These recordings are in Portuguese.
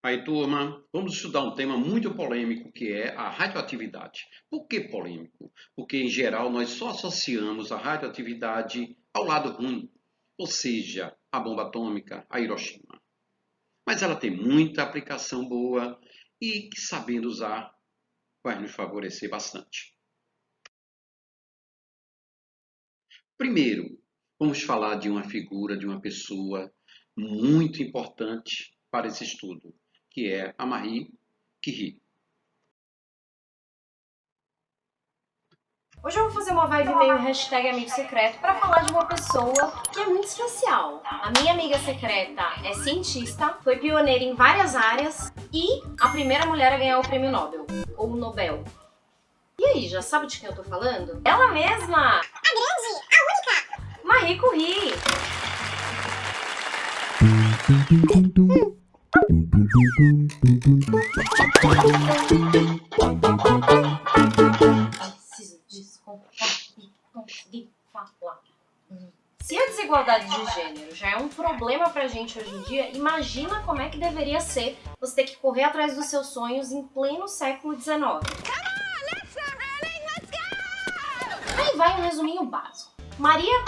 Aí, turma, vamos estudar um tema muito polêmico que é a radioatividade. Por que polêmico? Porque, em geral, nós só associamos a radioatividade ao lado ruim, ou seja, a bomba atômica, a Hiroshima. Mas ela tem muita aplicação boa e que, sabendo usar, vai nos favorecer bastante. Primeiro, vamos falar de uma figura, de uma pessoa muito importante para esse estudo, que é a Marie Curie. Hoje eu vou fazer uma vibe meio hashtag amigo secreto para falar de uma pessoa que é muito especial. A minha amiga secreta é cientista, foi pioneira em várias áreas e a primeira mulher a ganhar o prêmio Nobel, ou Nobel. E aí, já sabe de quem eu tô falando? Ela mesma! A grande, a única! Marie Curie! Preciso descontar e conseguir falar. Se a desigualdade de gênero já é um problema pra gente hoje em dia, imagina como é que deveria ser você ter que correr atrás dos seus sonhos em pleno século XIX. Aí vai um resuminho básico. Maria,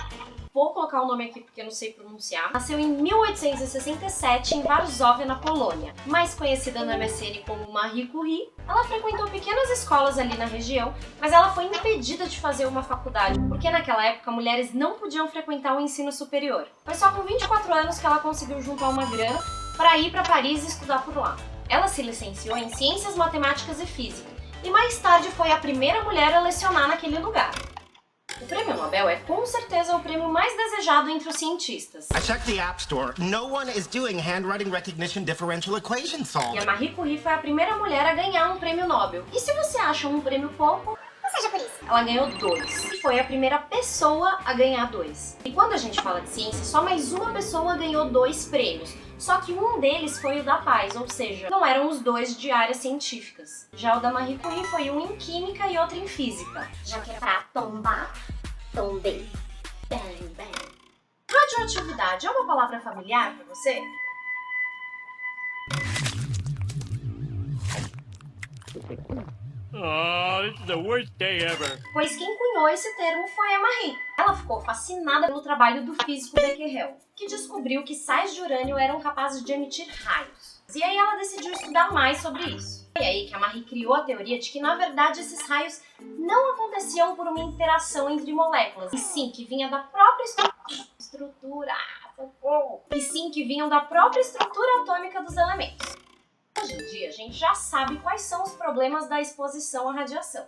vou colocar o nome aqui porque eu não sei pronunciar, nasceu em 1867 em Varsóvia, na Polônia. Mais conhecida na MSN como Marie Curie, ela frequentou pequenas escolas ali na região, mas ela foi impedida de fazer uma faculdade, porque naquela época mulheres não podiam frequentar o ensino superior. Foi só com 24 anos que ela conseguiu juntar uma grana para ir para Paris e estudar por lá. Ela se licenciou em Ciências Matemáticas e Física, e mais tarde foi a primeira mulher a lecionar naquele lugar. O prêmio Nobel é com certeza o prêmio mais desejado entre os cientistas. I checked the App Store. No one is doing handwriting recognition differential equation E solving. a Marie Curie foi a primeira mulher a ganhar um prêmio Nobel. E se você acha um prêmio pouco, Não seja por isso. ela ganhou 2. E foi a primeira pessoa a ganhar 2. E quando a gente fala de ciência, só mais uma pessoa ganhou 2 prêmios. Só que um deles foi o da paz, ou seja, não eram os 2 de áreas científicas. Já o da Marie Curie foi um em química e outro em física. Já que é pra tombar, tombei. Bem, bem. Radioatividade é uma palavra familiar para você? Oh, this is the worst day ever. Pois quem cunhou esse termo foi a Marie. Ela ficou fascinada pelo trabalho do físico Becquerel, que descobriu que sais de urânio eram capazes de emitir raios. E aí ela decidiu estudar mais sobre isso. Foi aí que a Marie criou a teoria de que, na verdade, esses raios não aconteciam por uma interação entre moléculas, e sim que vinha da própria estrutura atômica dos elementos. Hoje em dia, a gente já sabe quais são os problemas da exposição à radiação.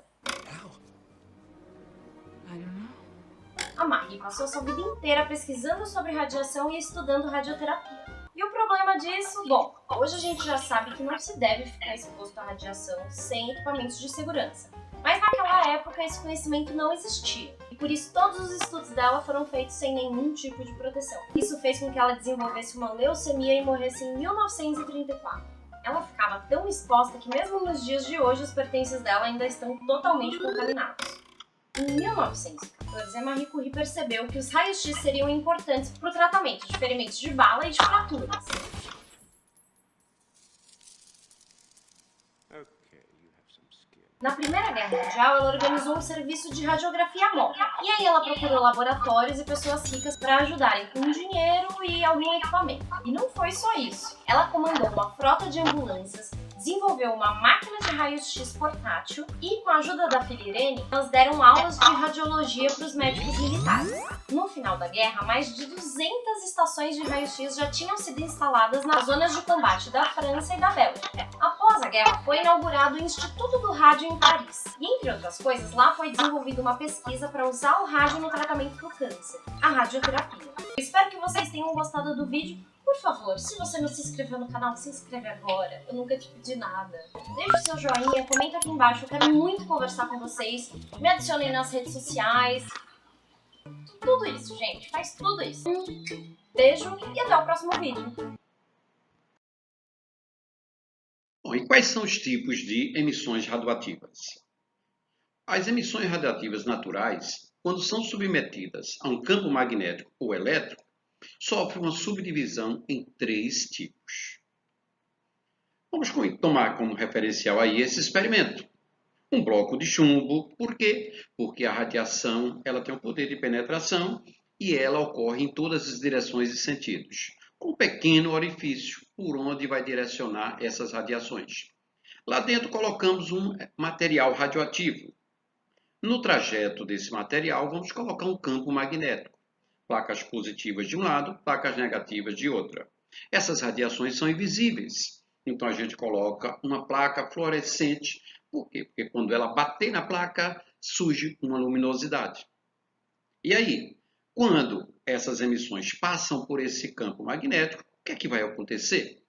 A Marie passou sua vida inteira pesquisando sobre radiação e estudando radioterapia. E o problema disso? Bom, hoje a gente já sabe que não se deve ficar exposto à radiação sem equipamentos de segurança. Mas naquela época esse conhecimento não existia. E por isso todos os estudos dela foram feitos sem nenhum tipo de proteção. Isso fez com que ela desenvolvesse uma leucemia e morresse em 1934. Ela ficava tão exposta que mesmo nos dias de hoje os pertences dela ainda estão totalmente contaminados. Em 1914, a Marie Curie percebeu que os raios-x seriam importantes para o tratamento de ferimentos de bala e de fraturas. Na Primeira Guerra Mundial, ela organizou um serviço de radiografia móvel. E aí ela procurou laboratórios e pessoas ricas para ajudarem com dinheiro e algum equipamento. E não foi só isso. Ela comandou uma frota de ambulâncias, desenvolveu uma máquina de raios-x portátil e, com a ajuda da filha Irene, elas deram aulas de radiologia para os médicos militares. No final da guerra, mais de 200 estações de raio-x já tinham sido instaladas nas zonas de combate da França e da Bélgica. Após a guerra, foi inaugurado o Instituto do Rádio em Paris. E, entre outras coisas, lá foi desenvolvida uma pesquisa para usar o rádio no tratamento do câncer, a radioterapia. Eu espero que vocês tenham gostado do vídeo. Por favor, se você não se inscreveu no canal, se inscreve agora. Eu nunca te pedi nada. Deixa o seu joinha, comenta aqui embaixo. Eu quero muito conversar com vocês. Me adicionem nas redes sociais. Tudo isso, gente. Faz tudo isso. Beijo e até o próximo vídeo. Bom, e quais são os tipos de emissões radioativas? As emissões radioativas naturais, quando são submetidas a um campo magnético ou elétrico, sofrem uma subdivisão em 3 tipos. Vamos tomar como referencial aí esse experimento. Um bloco de chumbo, por quê? Porque a radiação ela tem um poder de penetração e ela ocorre em todas as direções e sentidos. Um pequeno orifício por onde vai direcionar essas radiações. Lá dentro colocamos um material radioativo. No trajeto desse material, vamos colocar um campo magnético. Placas positivas de um lado, placas negativas de outra. Essas radiações são invisíveis. Então a gente coloca uma placa fluorescente. Por quê? Porque quando ela bater na placa, surge uma luminosidade. E aí, quando essas emissões passam por esse campo magnético, o que é que vai acontecer?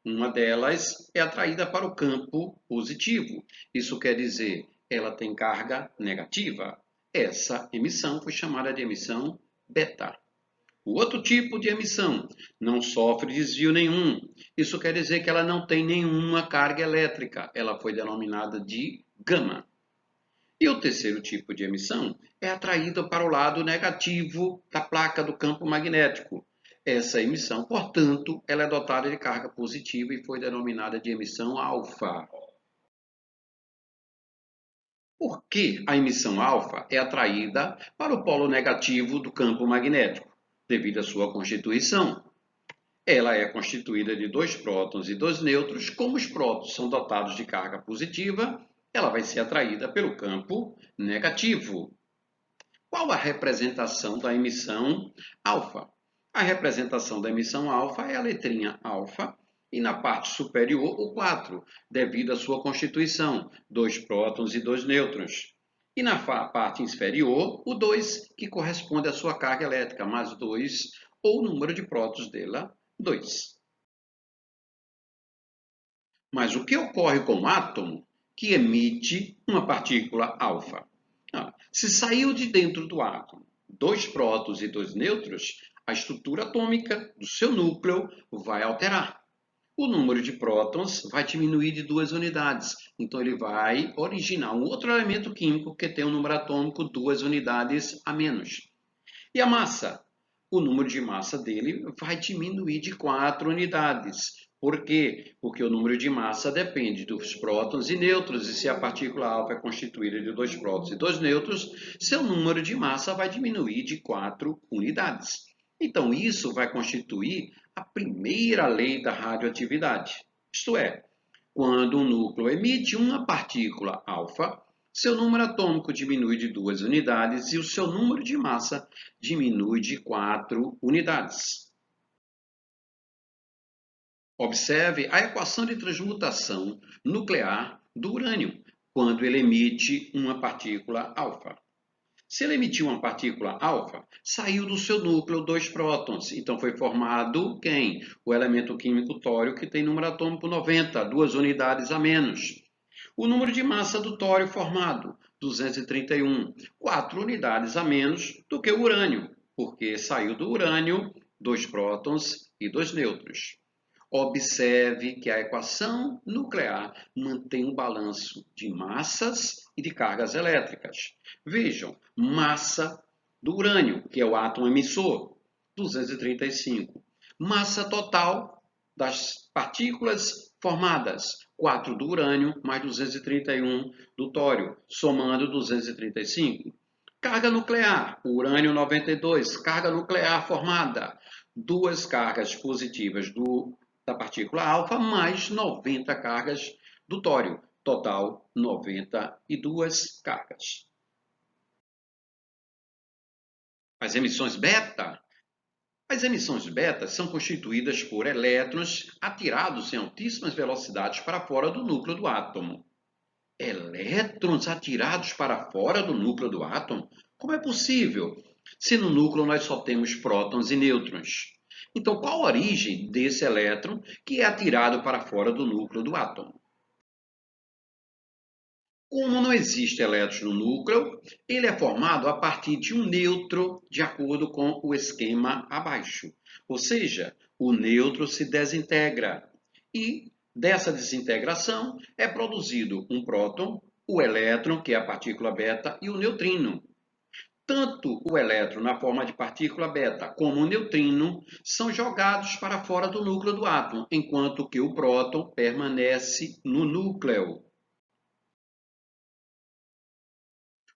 Uma delas é atraída para o campo positivo. Isso quer dizer, ela tem carga negativa. Essa emissão foi chamada de emissão beta. O outro tipo de emissão não sofre desvio nenhum. Isso quer dizer que ela não tem nenhuma carga elétrica. Ela foi denominada de gama. E o terceiro tipo de emissão é atraída para o lado negativo da placa do campo magnético. Essa emissão, portanto, ela é dotada de carga positiva e foi denominada de emissão alfa. Por que a emissão alfa é atraída para o polo negativo do campo magnético? Devido à sua constituição. Ela é constituída de 2 prótons e 2 nêutrons. Como os prótons são dotados de carga positiva, ela vai ser atraída pelo campo negativo. Qual a representação da emissão alfa? A representação da emissão alfa é a letrinha alfa e na parte superior o 4, devido à sua constituição, 2 prótons e 2 nêutrons. E na parte inferior, o 2, que corresponde à sua carga elétrica, mais 2, ou o número de prótons dela, 2. Mas o que ocorre com o átomo que emite uma partícula alfa? Se saiu de dentro do átomo 2 prótons e 2 nêutrons, a estrutura atômica do seu núcleo vai alterar. O número de prótons vai diminuir de 2 unidades. Então, ele vai originar um outro elemento químico que tem um número atômico 2 unidades a menos. E a massa? O número de massa dele vai diminuir de 4 unidades. Por quê? Porque o número de massa depende dos prótons e nêutrons. E se a partícula alfa é constituída de 2 prótons e 2 nêutrons, seu número de massa vai diminuir de 4 unidades. Então, isso vai constituir a primeira lei da radioatividade. Isto é, quando um núcleo emite uma partícula alfa, seu número atômico diminui de 2 unidades e o seu número de massa diminui de 4 unidades. Observe a equação de transmutação nuclear do urânio, quando ele emite uma partícula alfa. Se ele emitiu uma partícula alfa, saiu do seu núcleo 2 prótons. Então foi formado quem? O elemento químico tório, que tem número atômico 90, 2 unidades a menos. O número de massa do tório formado, 231, 4 unidades a menos do que o urânio, porque saiu do urânio 2 prótons e 2 nêutrons. Observe que a equação nuclear mantém um balanço de massas e de cargas elétricas. Vejam, massa do urânio, que é o átomo emissor, 235. Massa total das partículas formadas, 4 do urânio mais 231 do tório, somando 235. Carga nuclear, urânio 92, carga nuclear formada, 2 cargas positivas da partícula alfa mais 90 cargas do tório, total 92 cargas. As emissões beta? As emissões beta são constituídas por elétrons atirados em altíssimas velocidades para fora do núcleo do átomo. Elétrons atirados para fora do núcleo do átomo? Como é possível, se no núcleo nós só temos prótons e nêutrons? Então, qual a origem desse elétron que é atirado para fora do núcleo do átomo? Como não existe elétrons no núcleo, ele é formado a partir de um nêutron, de acordo com o esquema abaixo. Ou seja, o nêutron se desintegra e dessa desintegração é produzido um próton, o elétron, que é a partícula beta, e o neutrino. Tanto o elétron na forma de partícula beta como o neutrino são jogados para fora do núcleo do átomo, enquanto que o próton permanece no núcleo.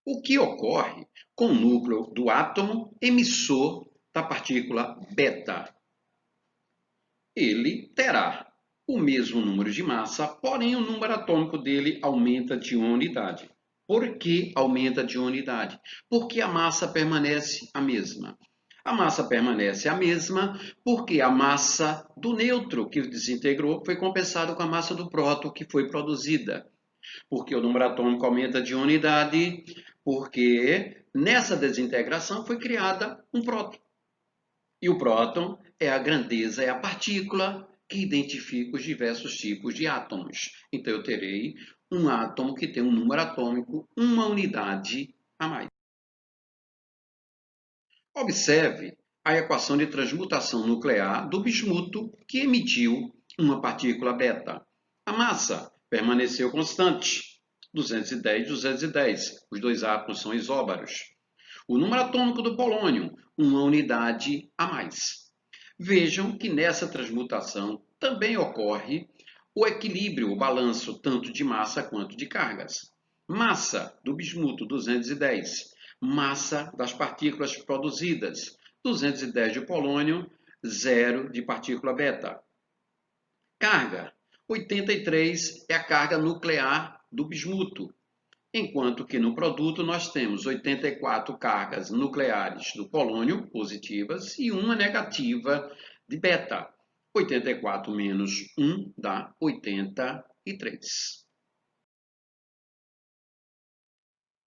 O que ocorre com o núcleo do átomo emissor da partícula beta? Ele terá o mesmo número de massa, porém o número atômico dele aumenta de uma unidade. Por que aumenta de uma unidade? Porque a massa permanece a mesma. A massa permanece a mesma porque a massa do nêutron que desintegrou foi compensada com a massa do próton que foi produzida. Porque o número atômico aumenta de uma unidade, porque nessa desintegração foi criada um próton. E o próton é a grandeza, é a partícula que identifica os diversos tipos de átomos. Então eu terei um átomo que tem um número atômico, uma unidade a mais. Observe a equação de transmutação nuclear do bismuto que emitiu uma partícula beta. A massa permaneceu constante, 210, 210. Os dois átomos são isóbaros. O número atômico do polônio, uma unidade a mais. Vejam que nessa transmutação também ocorre o equilíbrio, o balanço tanto de massa quanto de cargas. Massa do bismuto, 210. Massa das partículas produzidas, 210 de polônio, 0 de partícula beta. Carga, 83 é a carga nuclear do bismuto, enquanto que no produto nós temos 84 cargas nucleares do polônio, positivas, e uma negativa de beta. 84 menos 1 dá 83.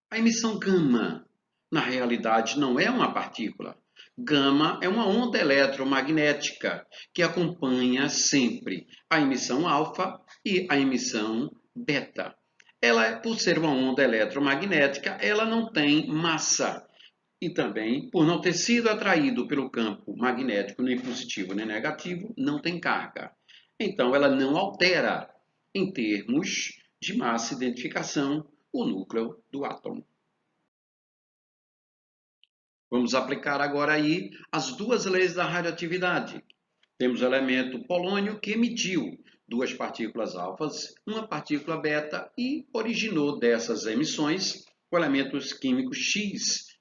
A emissão gama, na realidade, não é uma partícula. Gama é uma onda eletromagnética que acompanha sempre a emissão alfa e a emissão beta. Ela, por ser uma onda eletromagnética, ela não tem massa. E também, por não ter sido atraído pelo campo magnético nem positivo nem negativo, não tem carga. Então, ela não altera, em termos de massa e identificação, o núcleo do átomo. Vamos aplicar agora aí as duas leis da radioatividade. Temos o elemento polônio que emitiu duas partículas alfas, uma partícula beta e originou dessas emissões o elemento químico X,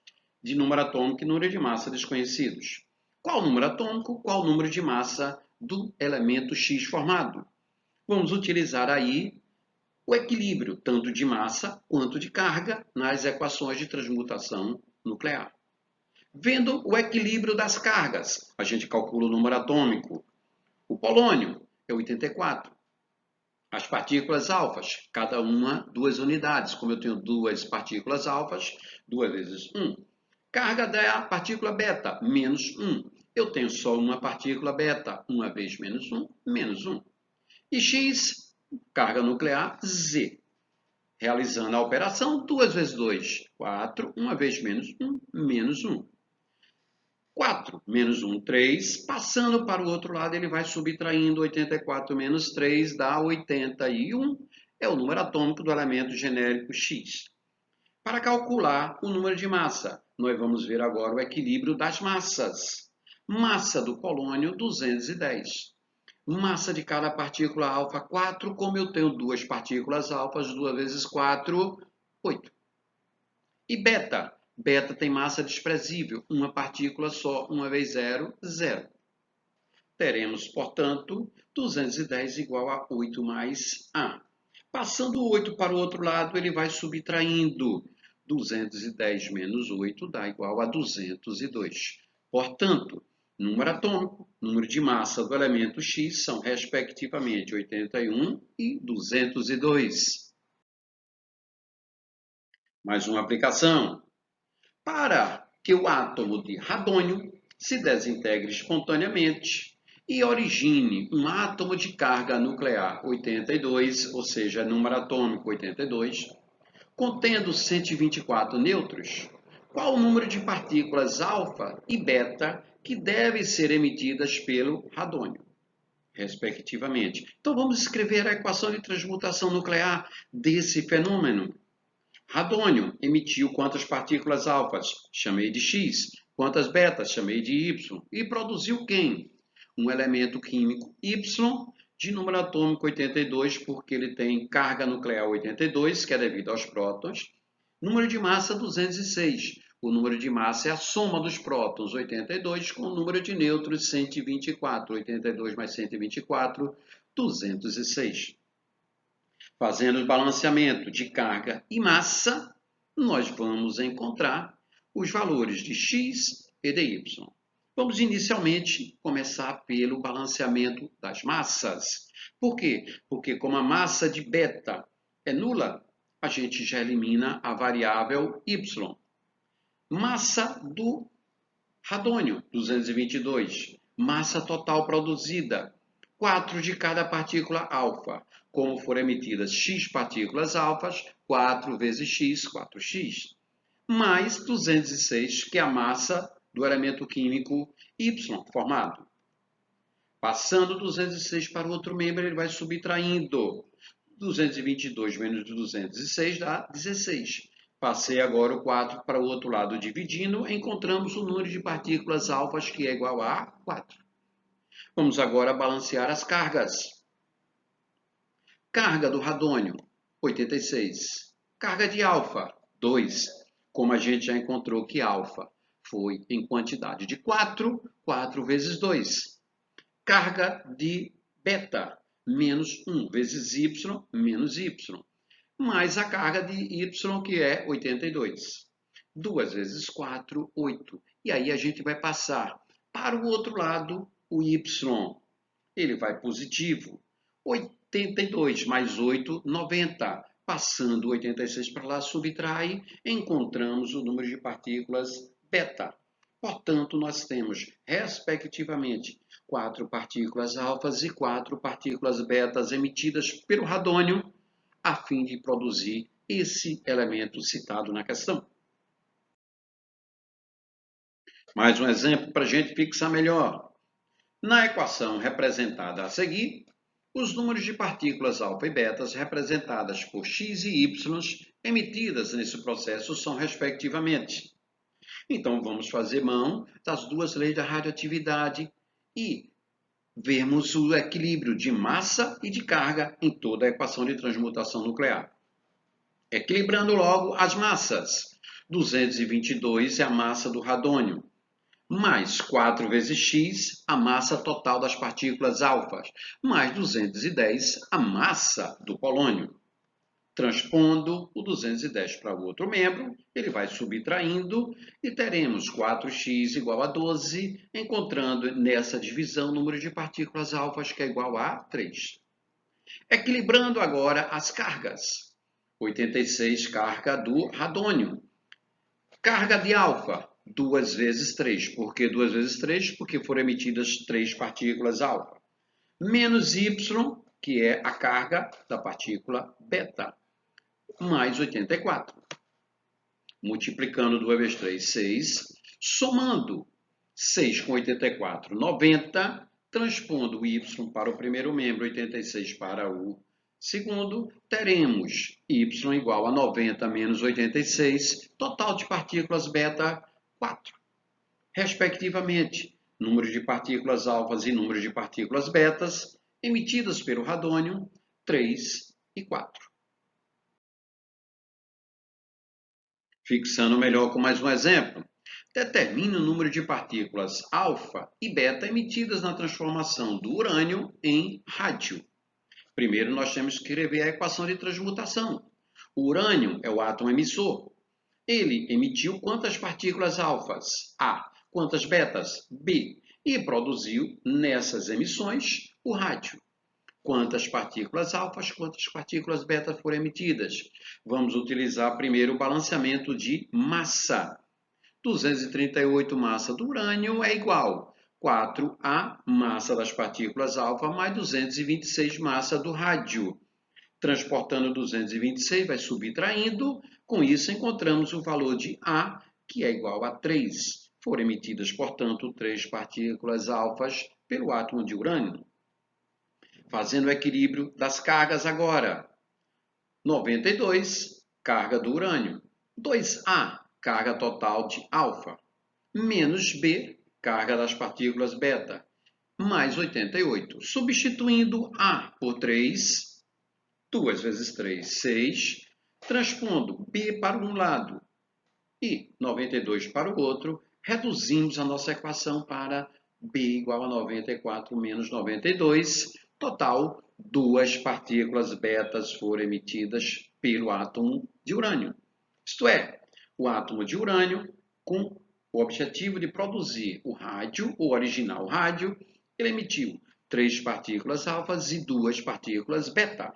de número atômico e número de massa desconhecidos. Qual o número atômico? Qual o número de massa do elemento X formado? Vamos utilizar aí o equilíbrio tanto de massa quanto de carga nas equações de transmutação nuclear. Vendo o equilíbrio das cargas, a gente calcula o número atômico. O polônio é 84. As partículas alfas, cada uma 2 unidades. Como eu tenho 2 partículas alfas, 2 vezes 1. Carga da partícula beta, menos 1. Eu tenho só uma partícula beta, 1 vezes menos 1, menos 1. E X, carga nuclear, Z. Realizando a operação, 2 vezes 2, 4. 1 vezes menos 1, menos 1. 4 menos 1, 3. Passando para o outro lado, ele vai subtraindo 84 menos 3, dá 81. É o número atômico do elemento genérico X. Para calcular o número de massa, nós vamos ver agora o equilíbrio das massas. Massa do polônio, 210. Massa de cada partícula alfa, 4. Como eu tenho 2 partículas alfas, 2 vezes 4, 8. E beta? Beta tem massa desprezível, uma partícula só, 1 vezes 0, 0. Teremos, portanto, 210 igual a 8 mais A. Passando o 8 para o outro lado, ele vai subtraindo. 210 menos 8 dá igual a 202. Portanto, número atômico, número de massa do elemento X são, respectivamente, 81 e 202. Mais uma aplicação. Para que o átomo de radônio se desintegre espontaneamente e origine um átomo de carga nuclear 82, ou seja, número atômico 82, contendo 124 nêutrons, qual o número de partículas alfa e beta que devem ser emitidas pelo radônio, respectivamente? Então vamos escrever a equação de transmutação nuclear desse fenômeno. radônio emitiu quantas partículas alfas? Chamei de X. Quantas betas? Chamei de Y. E produziu quem? Um elemento químico Y de número atômico 82, porque ele tem carga nuclear 82, que é devido aos prótons. Número de massa 206. O número de massa é a soma dos prótons, 82, com o número de nêutrons, 124. 82 mais 124, 206. Fazendo o balanceamento de carga e massa, nós vamos encontrar os valores de X e de Y. Vamos inicialmente começar pelo balanceamento das massas. Por quê? Porque como a massa de beta é nula, a gente já elimina a variável Y. Massa do radônio, 222. Massa total produzida, 4 de cada partícula alfa. Como foram emitidas X partículas alfas, 4 vezes X, 4x. Mais 206, que é a massa do elemento químico Y formado. Passando 206 para o outro membro, ele vai subtraindo. 222 menos 206 dá 16. Passei agora o 4 para o outro lado dividindo, encontramos o número de partículas alfas que é igual a 4. Vamos agora balancear as cargas. Carga do radônio, 86. Carga de alfa, 2. Como a gente já encontrou que alfa foi em quantidade de 4, 4 vezes 2. Carga de beta, menos 1 vezes y, menos y. Mais a carga de y, que é 82. 2 vezes 4, 8. E aí a gente vai passar para o outro lado o y. Ele vai positivo. 82 mais 8, 90. Passando 86 para lá, subtrai, encontramos o número de partículas beta. Portanto, nós temos, respectivamente, 4 partículas alfas e 4 partículas betas emitidas pelo radônio, a fim de produzir esse elemento citado na questão. Mais um exemplo para a gente fixar melhor. Na equação representada a seguir, os números de partículas alfa e betas representadas por x e y emitidas nesse processo são respectivamente. Então, vamos fazer mão das duas leis da radioatividade e vermos o equilíbrio de massa e de carga em toda a equação de transmutação nuclear. Equilibrando logo as massas. 222 é a massa do radônio, mais 4 vezes x, a massa total das partículas alfas, mais 210, a massa do polônio. Transpondo o 210 para o outro membro, ele vai subtraindo e teremos 4x igual a 12, encontrando nessa divisão o número de partículas alfas que é igual a 3. Equilibrando agora as cargas. 86 carga do radônio. Carga de alfa, 2 vezes 3. Por que 2 vezes 3? Porque foram emitidas 3 partículas alfa. Menos y, que é a carga da partícula beta, mais 84. Multiplicando 2 vezes 3, 6. Somando 6 com 84, 90. Transpondo o y para o primeiro membro, 86 para o segundo, teremos y igual a 90 menos 86, total de partículas beta, 4. Respectivamente, número de partículas alfas e número de partículas betas emitidas pelo radônio, 3 e 4. Fixando melhor com mais um exemplo. Determine o número de partículas alfa e beta emitidas na transformação do urânio em rádio. Primeiro, nós temos que escrever a equação de transmutação. O urânio é o átomo emissor. Ele emitiu quantas partículas alfas? A. Quantas betas? B. E produziu, nessas emissões, o rádio. Quantas partículas alfas, quantas partículas betas foram emitidas? Vamos utilizar primeiro o balanceamento de massa. 238 massa do urânio é igual a 4A massa das partículas alfa mais 226 massa do rádio. Transportando 226, vai subtraindo. Com isso, encontramos o valor de A, que é igual a 3. Foram emitidas, portanto, 3 partículas alfas pelo átomo de urânio. Fazendo o equilíbrio das cargas agora. 92 carga do urânio. 2A, carga total de alfa. Menos B, carga das partículas beta. Mais 88. Substituindo A por 3, 2 vezes 3, 6. Transpondo B para um lado e 92 para o outro, reduzimos a nossa equação para B igual a 94 menos 92. Total, 2 partículas betas foram emitidas pelo átomo de urânio. Isto é, o átomo de urânio, com o objetivo de produzir o rádio, o original rádio, ele emitiu 3 partículas alfas e 2 partículas beta.